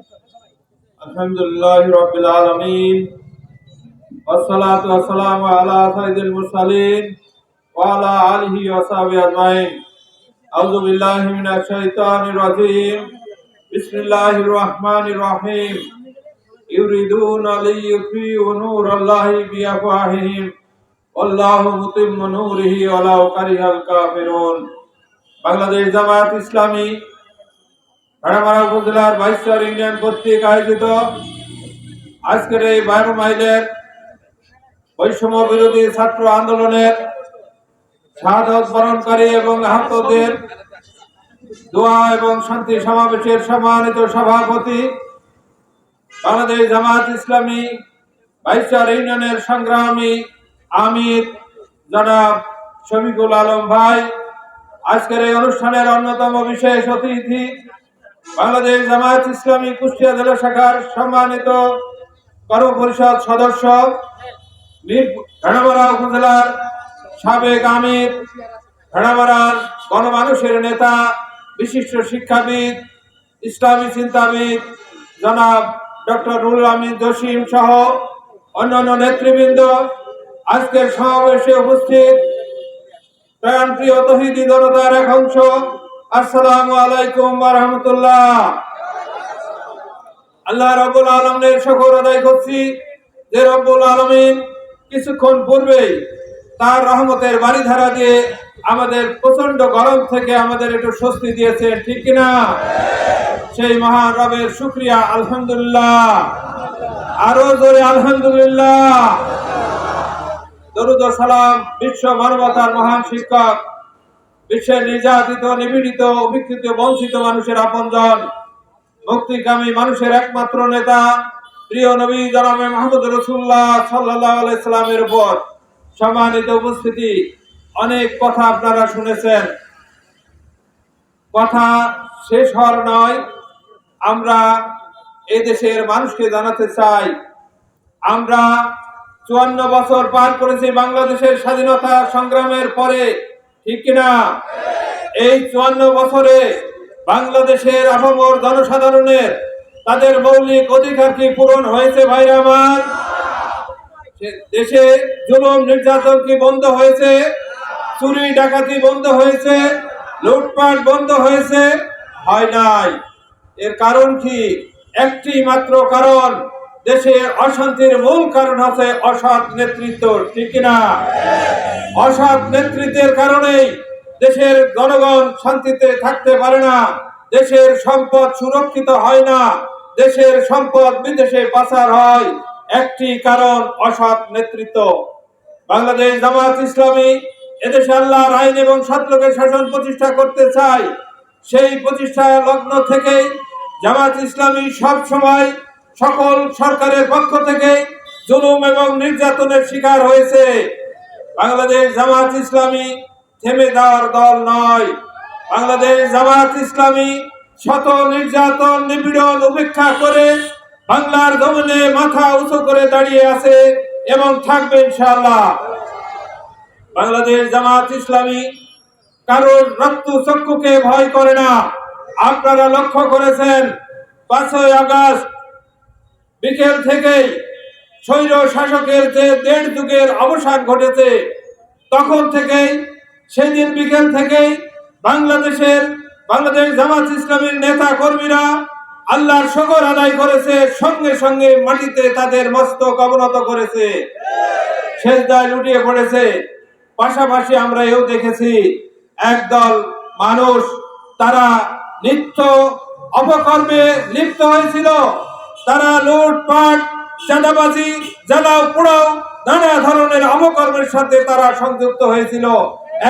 আলহামদুলিল্লাহি রাব্বিল আলামিন ওয়াসসালাতু ওয়াসসালামু আলা সাইয়্যিদিল মুরসালিন ওয়া আলা আলিহি ওয়া সাহবিহি আজমাইন। আউযু বিল্লাহি মিনাশ শাইতানির রাজীম। বিসমিল্লাহির রাহমানির রহিম। ইউরিদুনা লিইউতফিউ নূরাল্লাহি বিআফওয়াহিহিম ওয়াল্লাহু মুতিম্মু নূরিহি ওয়ালাউ কারিহাল কাফিরুন। বাংলাদেশ জামায়াত ইসলামী ভাড়ামারা উপজেলার 22 ইউনিয়ন কর্তৃক আয়োজিত আজকের এই 12 মাইলের বৈষম্য বিরোধী ছাত্র আন্দোলনের শাহাদত বরণকারী এবং আহতদের দোয়া এবং শান্তি সমাবেশের সম্মানিত সভাপতি বাংলাদেশ জামায়াত ইসলামী 22 ইউনিয়নের সংগ্রামী আমির জনাব শফিকুল আলম ভাই, আজকের এই অনুষ্ঠানের অন্যতম বিশেষ অতিথি বাংলাদেশ জামায়াত ইসলামী কুষ্টিয়া জেলা শাখার সম্মানিত কর্মপরিষদ সদস্য ভেড়ামারা উপজেলার সাবেক আমির, ভেড়ামারার গণমানুষের নেতা, বিশিষ্ট শিক্ষাবিদ, ইসলামী চিন্তাবিদ জনাব ডক্টর রুহুল আমিন জসিম সহ অন্যান্য নেতৃবৃন্দ, আজকের সমাবেশে উপস্থিত প্রাণপ্রিয় তৌহিদি জনতার এক অংশ, আসসালামু আলাইকুম ওয়া রাহমাতুল্লাহ। আল্লাহ রাব্বুল আলামিনের শুকর আদায় করছি যে রব্বুল আলামিন কিছুক্ষণ পূর্বেই তার রহমতের বাড়িধারা দিয়ে আমাদের প্রচন্ড গরম থেকে আমাদের একটু স্বস্তি দিয়েছেন, ঠিক কিনা? সেই মহান রবের শুকরিয়া, আলহামদুলিল্লাহ। আরো জোরে আলহামদুলিল্লাহ। দরুদ ও সালাম বিশ্ব মানবতার মহান শিক্ষক, বিশ্বের নির্যাতিত, নিপীড়িত, উপেক্ষিত, বঞ্চিত মানুষের আপনজন, মুক্তিকামী মানুষের একমাত্র নেতা প্রিয় নবী জনাবে মুহাম্মদ রাসূলুল্লাহ সাল্লাল্লাহু আলাইহি সাল্লামের উপর। সম্মানিত উপস্থিতি, অনেক কথা আপনারা শুনেছেন, কথা শেষ হওয়ার নয়। আমরা এই দেশের মানুষকে জানাতে চাই, আমরা 54 বছর পার করেছি বাংলাদেশের স্বাধীনতা সংগ্রামের পরে, ঠিক কিনা? এই 54 বছরে বাংলাদেশের আপামর জনসাধারণের তাদের মৌলিক অধিকার কি পূরণ হয়েছে ভাইরা আমার? দেশে জুলুম নির্যাতন কি বন্ধ হয়েছে? চুরি ডাকাতি বন্ধ হয়েছে? লুটপাট বন্ধ হয়েছে? হয় নাই। এর কারণ কি? একটি মাত্র কারণ, দেশের অশান্তির মূল কারণ হচ্ছে অসৎ নেতৃত্ব, ঠিক কিনা? অসৎ নেতৃত্বের কারণেই দেশের জনগণ শান্তিতে থাকতে পারে না, দেশের সম্পদ সুরক্ষিত হয় না, দেশের সম্পদ বিদেশে পাচার হয়। একটি কারণ অসৎ নেতৃত্ব। বাংলাদেশ জামায়াত ইসলামী এদেশে আল্লাহর আইন এবং সৎলোকের শাসন প্রতিষ্ঠা করতে চায়। সেই প্রতিষ্ঠা লগ্ন থেকেই জামায়াত ইসলামী সব সময় সকল সরকারের পক্ষ থেকে জুলুম এবং নির্যাতনের শিকার হয়েছে। বাংলাদেশ জামায়াত ইসলামী থেমে যাওয়ার দল নয়। বাংলাদেশ জামায়াত ইসলামী শত নির্যাতন, নিপীড়ন উপেক্ষা করে বাংলার জমিনে মাথা উঁচু করে দাঁড়িয়ে আছে এবং থাকবে ইনশাআল্লাহ। বাংলাদেশ জামায়াত ইসলামী কারোর রক্ত চক্ষুকে ভয় করে না। আপনারা লক্ষ্য করেছেন 5ই আগস্ট বিকেল থেকেই স্বৈর শাসকের যে 1.5 যুগের অবসান ঘটেছে, তখন থেকেই সেদিন বিকেল থেকেই বাংলাদেশ জামায়াত ইসলামীর নেতা কর্মীরা আল্লাহর শুকর আদায় করেছে, সঙ্গে সঙ্গে মাটিতে তাদের মস্তক অবনত করেছে, সেজদায় লুটিয়ে পড়েছে। পাশাপাশি আমরা এও দেখেছি একদল মানুষ, তারা নিত্য অপকর্মে লিপ্ত হয়েছিল। তারা লুটপাট, চাঁদাবাজি, জ্বালাও পোড়াও, নানা ধরনের অপকর্মের সাথে তারা সংযুক্ত হয়েছিল।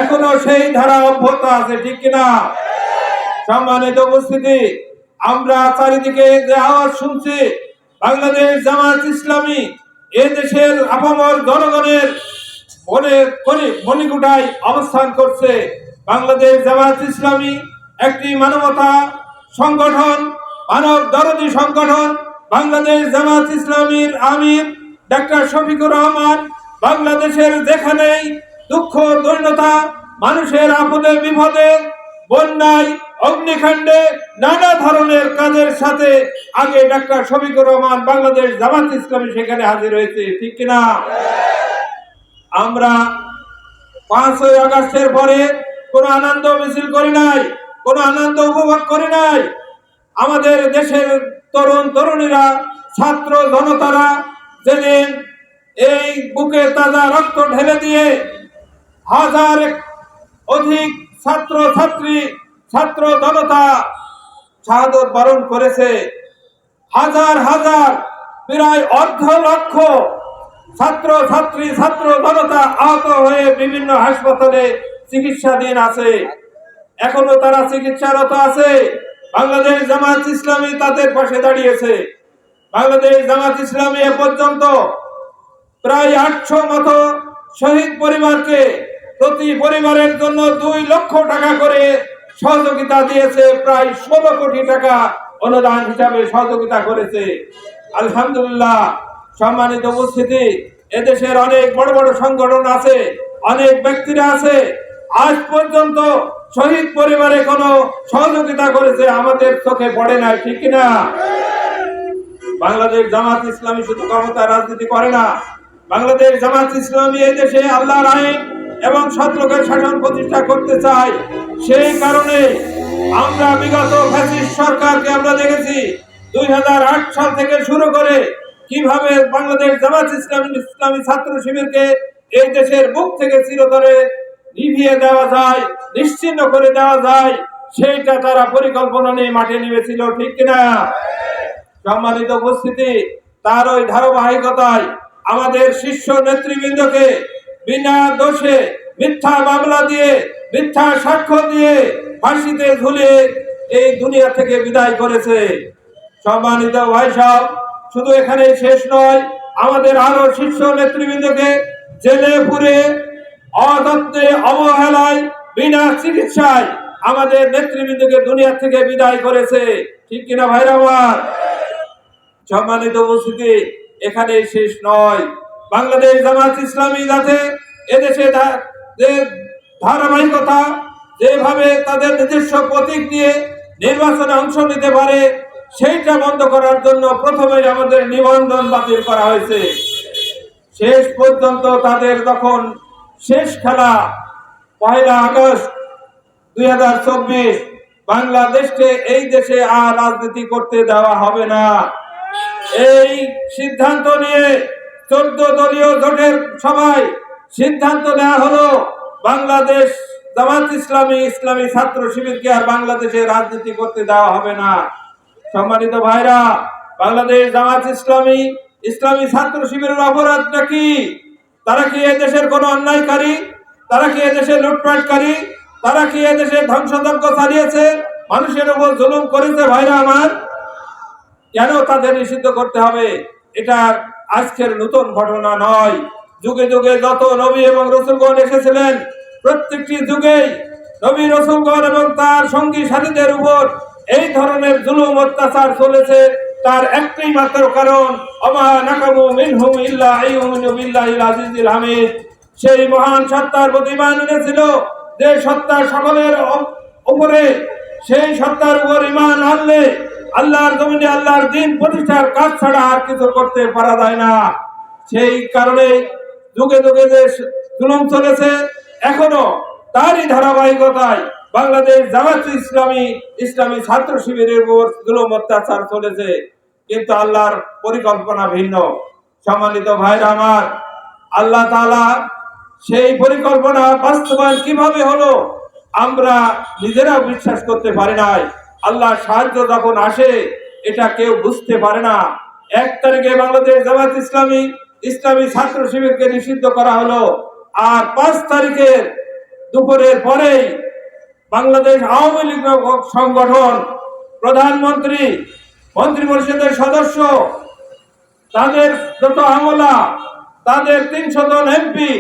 এখনো সেই ধারা অব্যাহত আছে, ঠিক কিনা? সম্মানিত উপস্থিতি, আমরা চারিদিকে যে আওয়াজ শুনছি, বাংলাদেশ জামায়াত ইসলামী এ দেশের আপামর জনগণের মণিকূটায় অবস্থান করছে। বাংলাদেশ জামায়াত ইসলামী একটি মানবতা সংগঠন, মানব দরদী সংগঠন। বাংলাদেশ জামায়াত ইসলামীর আমির ডাক্তার শফিকুর রহমান বাংলাদেশের যেখানেই দুঃখ দৈন্যতা, মানুষের আপদে বিপদে, বন্যায়, অগ্নিকাণ্ডে, নানা ধরনের কাজের সাথে আগে ডাক্তার শফিকুর রহমান বাংলাদেশ জামাত ইসলামী সেখানে হাজির হয়েছে, ঠিক কিনা? আমরা 5ই আগস্টের পরে কোনো আনন্দ মিছিল করি নাই, কোনো আনন্দ উপভোগ করি নাই। আমাদের দেশের তরুণ তরুণীরা, ছাত্র জনতারা যেদিন এই বুকে তাজা রক্ত ঢেলে দিয়ে হাজার অধিক ছাত্র ছাত্রী, ছাত্র জনতা শাহাদত বরণ করেছে, হাজার হাজার প্রায় অর্ধ লক্ষ ছাত্র ছাত্রী, ছাত্র জনতা আহত হয়ে বিভিন্ন হাসপাতালে চিকিৎসাধীন আছে, এখনো তারা চিকিৎসারত আছে। বাংলাদেশ জামাত ইসলামী তাদের পাশে দাঁড়িয়েছে। বাংলাদেশ জামাত ইসলামী এ পর্যন্ত প্রায় 800 মতো শহীদ পরিবারকে প্রতি পরিবারের জন্য 2 লক্ষ টাকা করে সহযোগিতা দিয়েছে, প্রায় 16 কোটি টাকা অনুদান হিসাবে সহযোগিতা করেছে। আলহামদুলিল্লাহ। সম্মানিত উপস্থিতি, এদেশের অনেক বড় বড় সংগঠন আছে, অনেক ব্যক্তিরা আছে, আজ পর্যন্ত শহীদ পরিবারে কোনো সহযোগিতা করেছে আমাদের চোখে পড়ে নাই, ঠিক কিনা? বাংলাদেশ জামাত ইসলামী শুধু ক্ষমতা রাজনীতি করে না, বাংলাদেশ জামাত ইসলামী এই দেশে আল্লাহর আইন এবং সৎ লোকের শাসন প্রতিষ্ঠা করতে চায়। সেই কারণে আমরা বিগত ফ্যাসিস্ট সরকারকে আমরা দেখেছি 2008 সাল থেকে শুরু করে কিভাবে বাংলাদেশ জামাত ইসলামী ছাত্র শিবিরকে এই দেশের বুক থেকে চিরতরে নিভিয়ে দেওয়া যায়, নিশ্চিহ্ন করে দেওয়া যায়, সেইটা তারা পরিকল্পনা নিয়ে মাঠে নেমেছিল, ঠিক কিনা? সম্মানিত উপস্থিতি, তার ওই ধারাবাহিকতায় আমাদের শীর্ষ নেতৃবৃন্দকে বিনা দোষে মিথ্যা মামলা দিয়ে, মিথ্যা সাক্ষ্য দিয়ে ফাঁসিতে ঝুলিয়ে এই দুনিয়া থেকে বিদায় করেছে। সম্মানিত ভাই সাহেব, শুধু এখানে শেষ নয়, আমাদের আরো শীর্ষ নেতৃবৃন্দকে জেলে পুরে অযত্নে, অবহেলায়, বিনা চিকিৎসায় আমাদের নেতৃবৃন্দকে দুনিয়া থেকে বিদায় করেছে, ঠিক কিনা ভাইরা আমার? সম্মানিত উপস্থিতি, এখানে শেষ নয়। বাংলাদেশ জামাত ইসলামী যাতে এদেশে যে ধারাবাহিকতা, যেভাবে তাদের নিজস্ব প্রতীক নিয়ে নির্বাচনে অংশ নিতে পারে, সেইটা বন্ধ করার জন্য প্রথমে আমাদের নিবন্ধন বাতিল করা হয়েছে। শেষ পর্যন্ত তাদের তখন শেষ খেলা 1 আগস্ট 2024, বাংলাদেশকে এই দেশে আর রাজনীতি করতে দেওয়া হবে না। এই সিদ্ধান্ত নিয়ে 14 দলীয় জোটের সভায় সিদ্ধান্ত নেওয়া হলো বাংলাদেশ জামাত ইসলামী, ইসলামী ছাত্র শিবিরকে আর বাংলাদেশে রাজনীতি করতে দেওয়া হবে না। সম্মানিত ভাইরা, বাংলাদেশ জামাত ইসলামী, ইসলামী ছাত্র শিবিরের অপরাধটা কি? তারা কি এদেশের কোন অন্যায়কারী? তারা কি এদেশে লুটপাটকারী? তারা কি এদেশে ধ্বংসযজ্ঞ চালিয়েছে, মানুষের উপর জুলুম করেছে? ভাইরা আমার, কেন তাদের নিষিদ্ধ করতে হবে? এটা আজকের নতুন ঘটনা নয়। যুগে যুগে যত নবী এবং রাসূলগণ এসেছিলেন, প্রত্যেকটি যুগেই নবী রাসূলগণ এবং তার সঙ্গী সাথীদের উপর এই ধরনের জুলুম অত্যাচার চলেছে। তার একটাই মাত্র কারণ, আমা নাকামু মিনহুম ইল্লা আইয়ুমিনু বিল্লাহিল আজিজিল হামিদ। সেই মহান সত্তার প্রতি ঈমান এনেছিল, যে সত্তা সকলের উপরে, সেই সত্তার উপর ঈমান আনলে আল্লাহর জমিনে আল্লাহর দ্বীন প্রতিষ্ঠার কাজ ছাড়া আর কিছু করতে পারা যায় না। সেই কারণে যুগে যুগে যে জুলুম চলেছে, এখনো তারই ধারাবাহিকতায় বাংলাদেশ জামাত ইসলামী, ইসলামী ছাত্র শিবিরের উপর জুলুম অত্যাচার চলেছে, কিন্তু আল্লাহর পরিকল্পনা ভিন্ন। সম্মানিত ভাইরা আমার, আল্লাহ তাআলা সেই পরিকল্পনা বাস্তবায়ন কিভাবে হলো আমরা নিজেরাও বিশ্বাস করতে পারি নাই। আল্লাহ সাহায্য যখন আসে, এটা কেউ বুঝতে পারে না। 1 তারিখে বাংলাদেশ জামাত ইসলামী, ইসলামী ছাত্র শিবিরকে নিষিদ্ধ করা হলো, আর 5 তারিখের দুপুরের পরেই বাংলাদেশ আওয়ামী লীগ সংগঠন, প্রধানমন্ত্রী, মন্ত্রিপরিষদের সদস্য, তাদের যত আমলা, তাদের 300 জন এমপি,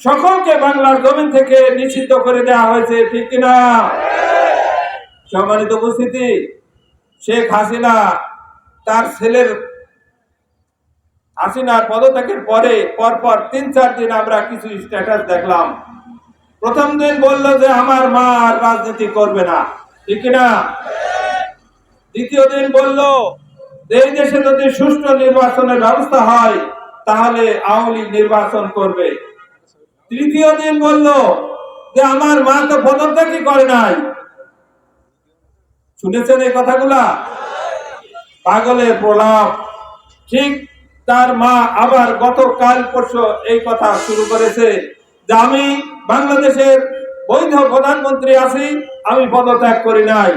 সকলকে বাংলার জমিন থেকে নিষিদ্ধ করে দেওয়া হয়েছে, ঠিক কিনা? সম্মানিত উপস্থিতি, শেখ হাসিনা তার ছেলের হাসিনার পদত্যাগের পরে পরপর 3-4 দিন আমরা কিছু স্ট্যাটাস দেখলাম। প্রথম দিন বলল যে আমার মা আর রাজনীতি করবে না, ঠিক কিনা? দ্বিতীয় দিন বলল যে এই দেশে যদি সুষ্ঠু নির্বাচনের ব্যবস্থা হয় তাহলে আওয়ামী লীগ নির্বাচন করবে। তৃতীয় দিন বলল যে আমার মা তো পদত্যাগই করে নাই। শুনেছেন এই কথাগুলা? পাগলের প্রলাপ। ঠিক তার মা আবার গতকাল পরশু এই কথা শুরু করেছে যে আমি বাংলাদেশের বৈধ প্রধানমন্ত্রী আছি, আমি পদত্যাগ করি নাই।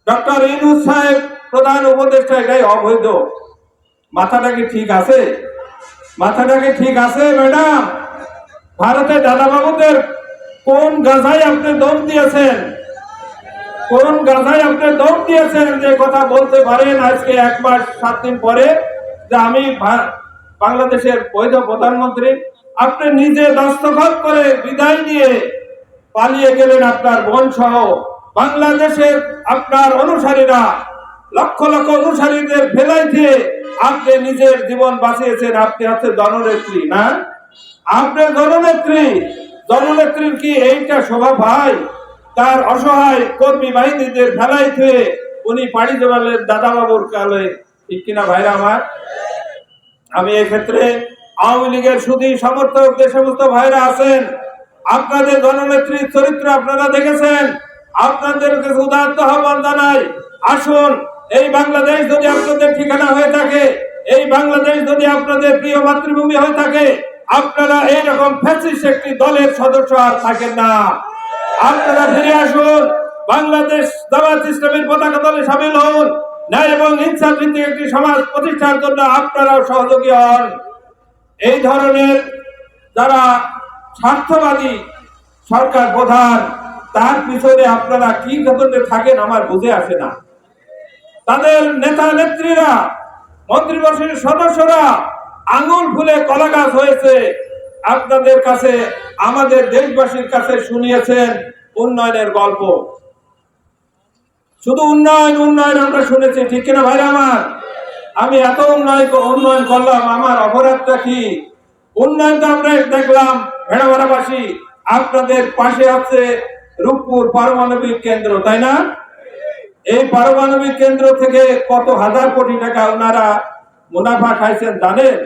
ডক্টর ইউনূস সাহেব প্রধান উপদেষ্টা, এটাই অবৈধ। মাথাটা কি ঠিক আছে? মাথাটা কি ঠিক আছে ম্যাডাম? ভারতে দাদাবাবুদের কোন গাজায় আপনি দম দিয়েছেন? কোন গাজায় আপনি দম দিয়েছেন যে কথা বলতে পারেন আজকে 1 মাস 7 দিন পরে যে আমি বাংলাদেশের বৈধ প্রধানমন্ত্রী? আপনি নিজে দস্তখত করে বিদায় নিয়ে পালিয়ে গেলেন আপনার বোন সহ। বাংলাদেশের আপনার অনুসারীরা লক্ষ লক্ষ অনুসারীদের ফেলাই দিয়ে আপনি নিজের জীবন বাঁচিয়েছেন। আপনি হচ্ছে জননেত্রী, না? আপনি জননেত্রী। জননেত্রীর কি এইটা শোভা ভাই? তার অসহায় কর্মী বাহিনীদের ফেলাই দিয়ে উনি পাড়ি জমালেন দাদাবাবুর কালে, ঠিক কিনা ভাইরা আমার? আমি এক্ষেত্রে আওয়ামী লীগের সুদী সমর্থক যে সমস্ত ভাইরা আছেন, আপনাদের জননেত্রীর চরিত্র আপনারা দেখেছেন। আপনাদেরকে উদাত্ত আহ্বান জানাই, আসুন, এই বাংলাদেশ যদি আপনাদের ঠিকানা হয়ে থাকে, এই বাংলাদেশ যদি আপনাদের প্রিয় মাতৃভূমি হয়ে থাকে, আপনারা এইরকম ফ্যাসিস্ট একটি দলের সদস্য আর থাকেন না। আপনারা ফিরে আসুন, বাংলাদেশ জামায়াত ইসলামীর পতাকা দলে শামিল হন, ন্যায় এবং ইনসাফ ভিত্তিক একটি সমাজ প্রতিষ্ঠার জন্য আপনারাও সহযোগী হন। এই ধরনের যারা স্বার্থবাদী সরকার প্রধান, তার পিছনে আপনারা কি ধরনের থাকেন আমার বুঝে আসে না। তাদের নেতা নেত্রীরা, মন্ত্রিপরিষদের সদস্যরা আঙুল ফুলে কলা গাছ হয়েছে আপনাদের কাছে, আমাদের দেশবাসীর কাছে শুনিয়েছেন উন্নয়নের গল্প। শুধু উন্নয়ন উন্নয়ন আমরা শুনেছি, ঠিক কিনা ভাইরা আমার? আমি এত উন্নয়ন করলাম, আমার অপরাধটা কি? উন্নয়ন তো আমরা দেখলাম ভেড়াভাড়াবাসী, আপনাদের পাশে আছে রূপপুর পারমাণবিক কেন্দ্র, তাই না? এই পারমাণবিক কেন্দ্র থেকে কত হাজার কোটি টাকা ওনারা মুনাফা খাইছেন জানেন?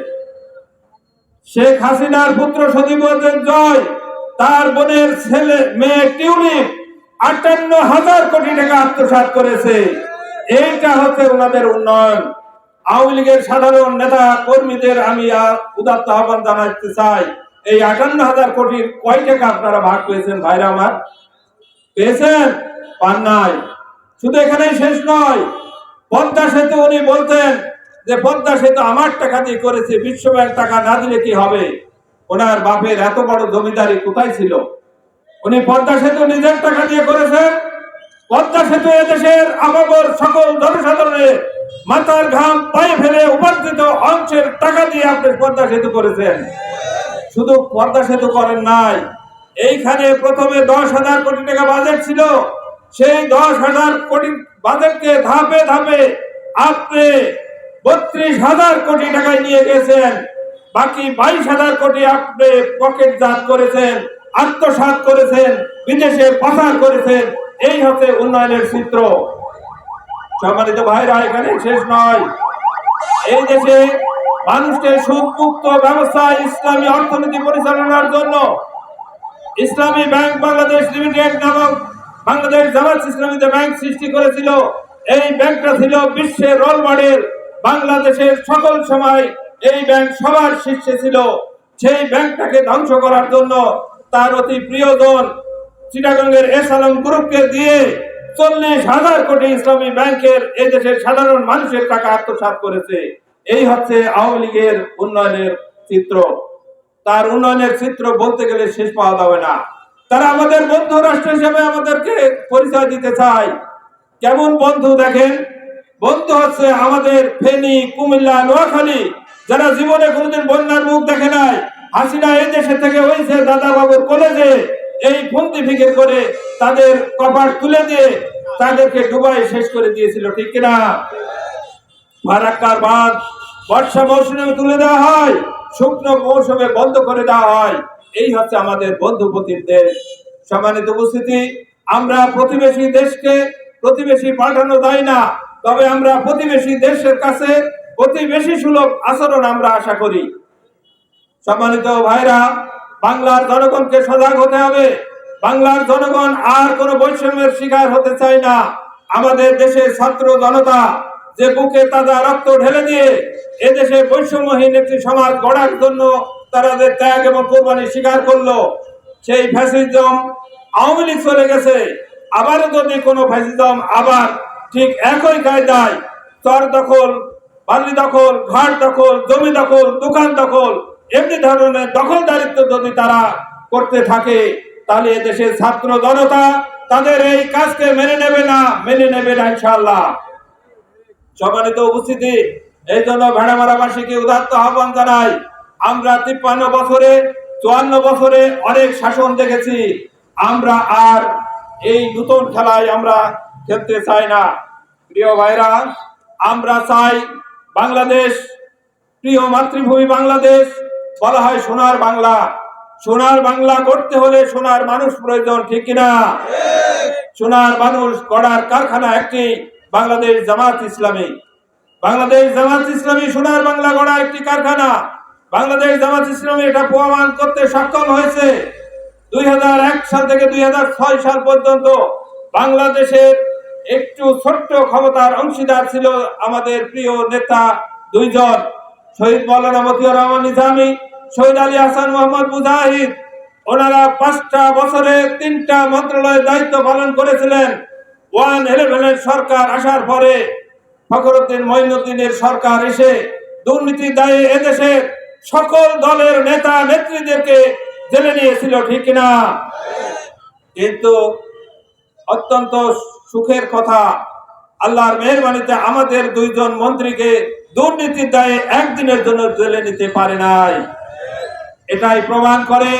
শেখ হাসিনার পুত্র সজীবউদ্দিন জয়, তার বোনের ছেলে মেয়ে টিউলিপ 58,000 কোটি টাকা আত্মসাৎ করেছে। এইটা হচ্ছে ওনাদের উন্নয়ন। আওয়ামী লীগের সাধারণ নেতা কর্মীদের আমি উদাত্ত আহ্বান জানাতে চাই, এই 58,000 কোটির কয় টাকা আপনারা ভাগ পেয়েছেন ভাইরা আমার? পেয়েছেন? পান নাই। শুধু এখানেই শেষ নয়, পদ্মা সেতু উনি বলতেন যে পদ্মা সেতু আমার টাকা দিয়ে করেছে, বিশ্ব ব্যাংক টাকা না দিলে কি হবে? ওনার বাপের এত বড় জমিদারি কোথায় ছিল? উনি পদ্মা সেতু নিজের টাকা দিয়ে করেছেন। পদ্মা সেতু এদেশের আপামর সকল জনসাধারণের মাথার ঘাম পায়ে ফেলে উপার্জিত অংশের টাকা দিয়ে আপনি পদ্মা সেতু করেছেন। শুধু পদ্মা সেতু করেন নাই, এইখানে প্রথমে 10,000 কোটি টাকা বাজেট ছিল, সেই 10,000 কোটি বাজেটকে ধাপে ধাপে আপনি 32,000 কোটি টাকায় নিয়ে গেছেন। বাকি 22,000 কোটি আপনি পকেটজাত করেছেন, আত্মসাৎ করেছেন, বিদেশে পাচার করেছেন। এই হচ্ছে উন্নয়নের চিত্র। সম্মানিত ভাইরা, এখানে শেষ নয়। এই দেশে মানুষকে সুদমুক্ত ব্যবস্থা ইসলামী অর্থনীতি পরিচালনার জন্য ইসলামী ব্যাংক বাংলাদেশ লিমিটেড নামক বাংলাদেশ জামায়াত ইসলামী ব্যাংক সৃষ্টি করেছিল। এই ব্যাংকটা ছিল বিশ্বের রোল মডেল। বাংলাদেশের সকল সময় এই ব্যাংক সবার শীর্ষে ছিল। সেই ব্যাংকটাকে ধ্বংস করার জন্য তার অতি প্রিয়জন চিটাগংয়ের এসালম গ্রুপকে দিয়ে 40,000 কোটি ইসলামী ব্যাংকের এদেশের সাধারণ মানুষের টাকা আত্মসাৎ করেছে। এই হচ্ছে আওয়ামী লীগের উন্নয়নের চিত্র। তার উন্নয়নের চিত্র বলতে গেলে শেষ পাওয়া যাবে না। তারা আমাদের বন্ধু রাষ্ট্র হিসেবে আমাদেরকে পরিচয় দিতে চায়। কেমন বন্ধু দেখেন? বন্ধু হচ্ছে আমাদের ফেনী, কুমিল্লা, নোয়াখালী, যারা জীবনে কোনোদিন বন্যার মুখ দেখে নাই। হাসিনা এই দেশে থেকে হয়েছে দাদা বাবুর কলেজে এই ফন্দি ফিকির করে তাদের কপাট তুলে দিয়ে তাদেরকে ডুবাই শেষ করে দিয়েছিল, ঠিক কিনা? ফারাক্কার বাঁধ বর্ষা মৌসুমে তুলে দেওয়া হয়, শুকনো মৌসুমে বন্ধ করে দেওয়া হয়। এই হচ্ছে আমাদের বন্ধুপ্রতিম দেশ। সম্মানিত উপস্থিতি, আমরা প্রতিবেশী দেশকে প্রতিবেশী পাল্টানো যায় না, তবে আমরা প্রতিবেশী দেশের কাছে অতি বেশি সুলভ আচরণ আমরা আশা করি। সম্মানিত ভাইরা, বাংলার জনগণকে সজাগ হতে হবে। বাংলার জনগণ আর কোনো বৈষম্যের শিকার হতে চায় না। আমাদের দেশের ছাত্র জনতা যে বুকে তাজা রক্ত ঢেলে দিয়ে এদেশে বৈষম্যহীন একটি সমাজ গড়ার জন্য তারা যে ত্যাগ এবং কোরবানি স্বীকার করলো, সেই ফ্যাসিজম আওয়ামী লীগ চলে গেছে, আবারও যদি কোনো ফ্যাসিজম আবার ঠিক একই কায়দায় চর দখল, বালি দখল, ঘাট দখল, জমি দখল, দোকান দখল, এমনি ধরনের দখলদারিত্ব যদি তারা করতে থাকে, তাহলে এদেশের ছাত্র জনতা তাদের এই কাজকে মেনে নেবে না ইনশাআল্লাহ। সম্মানিত উপস্থিতি, এই জন্য ভেড়ামারাবাসীকে উদাত্ত আহ্বান জানাই। আমরা 53 বছরে 54 বছরে অনেক শাসন দেখেছি, আমরা আর এই নতুন খেলায় আমরা খেলতে চাই না। প্রিয় ভাইরা, আমরা চাই বাংলাদেশ, প্রিয় মাতৃভূমি বাংলাদেশ, বলা হয় সোনার বাংলা। সোনার বাংলা গড়তে হলে সোনার মানুষ প্রয়োজন, ঠিক কিনা? সোনার মানুষ গড়ার কারখানা একটি বাংলাদেশ জামাত ইসলামী। বাংলাদেশ জামাত ইসলামী সোনার বাংলা গড়ার একটি কারখানা। বাংলাদেশ জামাত ইসলামী এটা প্রমাণ করতে সক্ষম হয়েছে। 2001 সাল থেকে 2006 সাল পর্যন্ত বাংলাদেশের একটু ছোট্ট ক্ষমতার অংশীদার ছিল আমাদের প্রিয় নেতা দুইজন, শহীদ মাওলানা মতিউর রহমান নিজামী, শহীদ আলী হাসান মোহাম্মদ মুজাহিদ। ওনারা 5টা বছরে 3টা মন্ত্রণালয়ের দায়িত্ব পালন করেছিলেন। 111 সরকার আসার পরে ফখরুদ্দিন মঈনুদ্দিনের সরকার এসে দুর্নীতির দায়ে এদেশের সকল দলের নেতা নেত্রীদেরকে জেলে নিয়েছিল, ঠিক কিনা? কিন্তু অত্যন্ত সুখের কথা, আল্লাহর মেহেরবানিতে আমাদের 2জন মন্ত্রীকে দুর্নীতির দায়ে একদিনের জন্য জেলে নিতে পারে নাই। এটাই প্রমাণ করে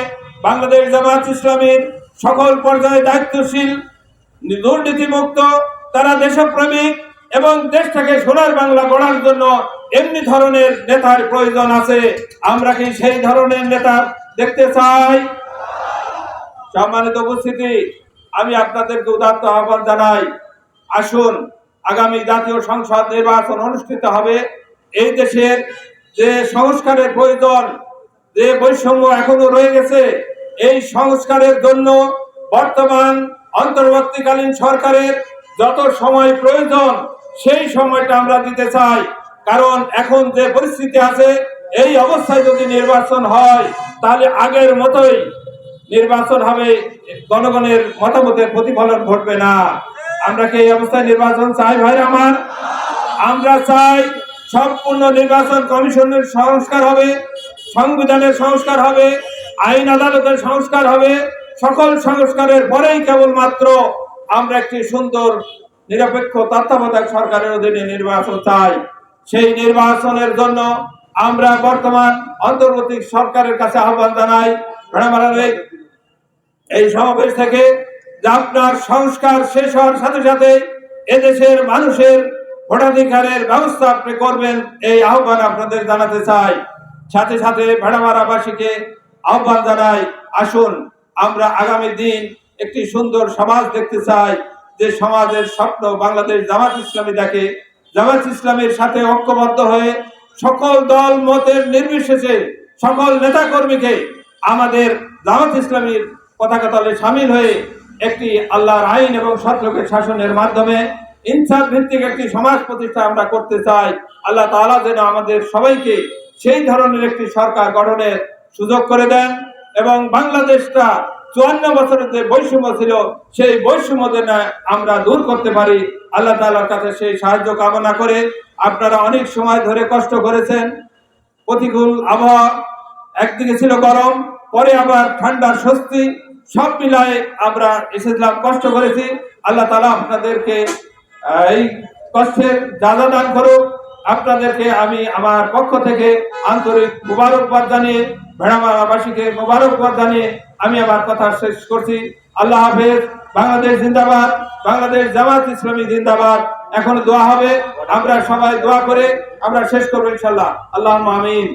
বাংলাদেশ জামাত ইসলামীর সকল পর্যায়ে দায়িত্বশীল, দুর্নীতিমুক্ত, তারা দেশপ্রেমিক এবং দেশটাকে সোনার বাংলা গড়ার জন্য এমনি ধরনের নেতার প্রয়োজন আছে। আমরা কি সেই ধরনের নেতা দেখতে চাই? সম্মানিত উপস্থিতি, আমি আপনাদেরকে উদাত্ত আহ্বান জানাই, আসুন আগামী জাতীয় সংসদ নির্বাচন অনুষ্ঠিত হবে। এই দেশের যে সংস্কারের প্রয়োজন, যে বৈষম্য এখনো রয়ে গেছে, এই সংস্কারের জন্য বর্তমান অন্তর্বর্তীকালীন সরকারের যত সময় প্রয়োজন সেই সময়টা আমরা দিতে চাই। কারণ এখন যে পরিস্থিতি আছে, এই অবস্থায় যদি নির্বাচন হয় তাহলে আগের মতোই নির্বাচন হবে, জনগণের মতামতের প্রতিফলন ঘটবে না। আমরা কি এই অবস্থায় নির্বাচন চাই ভাইরা আমার? আমরা চাই সম্পূর্ণ নির্বাচন কমিশনের সংস্কার হবে, সংবিধানের সংস্কার হবে, আইন আদালতের সংস্কার হবে। সকল সংস্কারের পরেই কেবলমাত্র আমরা একটি সুন্দর নিরপেক্ষ তত্ত্বাবধায়ক সরকারের অধীনে নির্বাচন চাই। সেই নির্বাচনের জন্য আমরা বর্তমান অন্তর্বর্তী সরকারের কাছে আহ্বান জানাই, এই সমাবেশ থেকে যে আপনার সংস্কার শেষ হওয়ার সাথে সাথে এদেশের মানুষের ভোটাধিকারের ব্যবস্থা আপনি করবেন, এই আহ্বান আপনাদের জানাতে চাই। সাথে সাথে ভেড়ামারাবাসীকে আহ্বান জানাই, আসুন আমরা আগামী দিন একটি সুন্দর সমাজ দেখতে চাই, যে সমাজের স্বপ্ন বাংলাদেশ জামাত ইসলামী দেখে। জামাত ইসলামীর সাথে ঐক্যবদ্ধ হয়ে সকল দল মতের নির্বিশেষে সকল নেতা কর্মীকে আমাদের জামাত ইসলামীর পতাকা তলে সামিল হয়ে একটি আল্লাহর আইন এবং সৎলোকের শাসনের মাধ্যমে ইনসাফ ভিত্তিক একটি সমাজ প্রতিষ্ঠা আমরা করতে চাই। আল্লাহ তাআলা যেন আমাদের সবাইকে সেই ধরনের একটি সরকার গঠনের সুযোগ করে দেন এবং বাংলাদেশটা 54 বছরের যে বৈষম্য ছিল সেই বৈষম্য যেন আমরা দূর করতে পারি। আল্লাহ তাআলার কাছে সেই সাহায্য কামনা করে, আপনারা অনেক সময় ধরে কষ্ট করেছেন, প্রতিকূল আবহাওয়া, একদিকে ছিল গরম, পরে আবার ঠান্ডার স্বস্তি, সব মিলায়ে আমরা এসেছিলাম, কষ্ট করেছি। আল্লাহ তাআলা আপনাদেরকে এই কষ্টের যাজা দান করুক। আপনাদেরকে আমি আমার পক্ষ থেকে আন্তরিক মুবারকবাদ জানিয়ে, ভেড়ামারাবাসীকে মুবারকবাদ জানিয়ে আমি আমার কথা শেষ করছি। আল্লাহ হাফেজ। বাংলাদেশ জিন্দাবাদ, বাংলাদেশ জামাত ইসলামী জিন্দাবাদ। এখন দোয়া হবে, আমরা সবাই দোয়া করে আমরা শেষ করবো ইনশাআল্লাহ। আল্লাহুম্মা আমিন।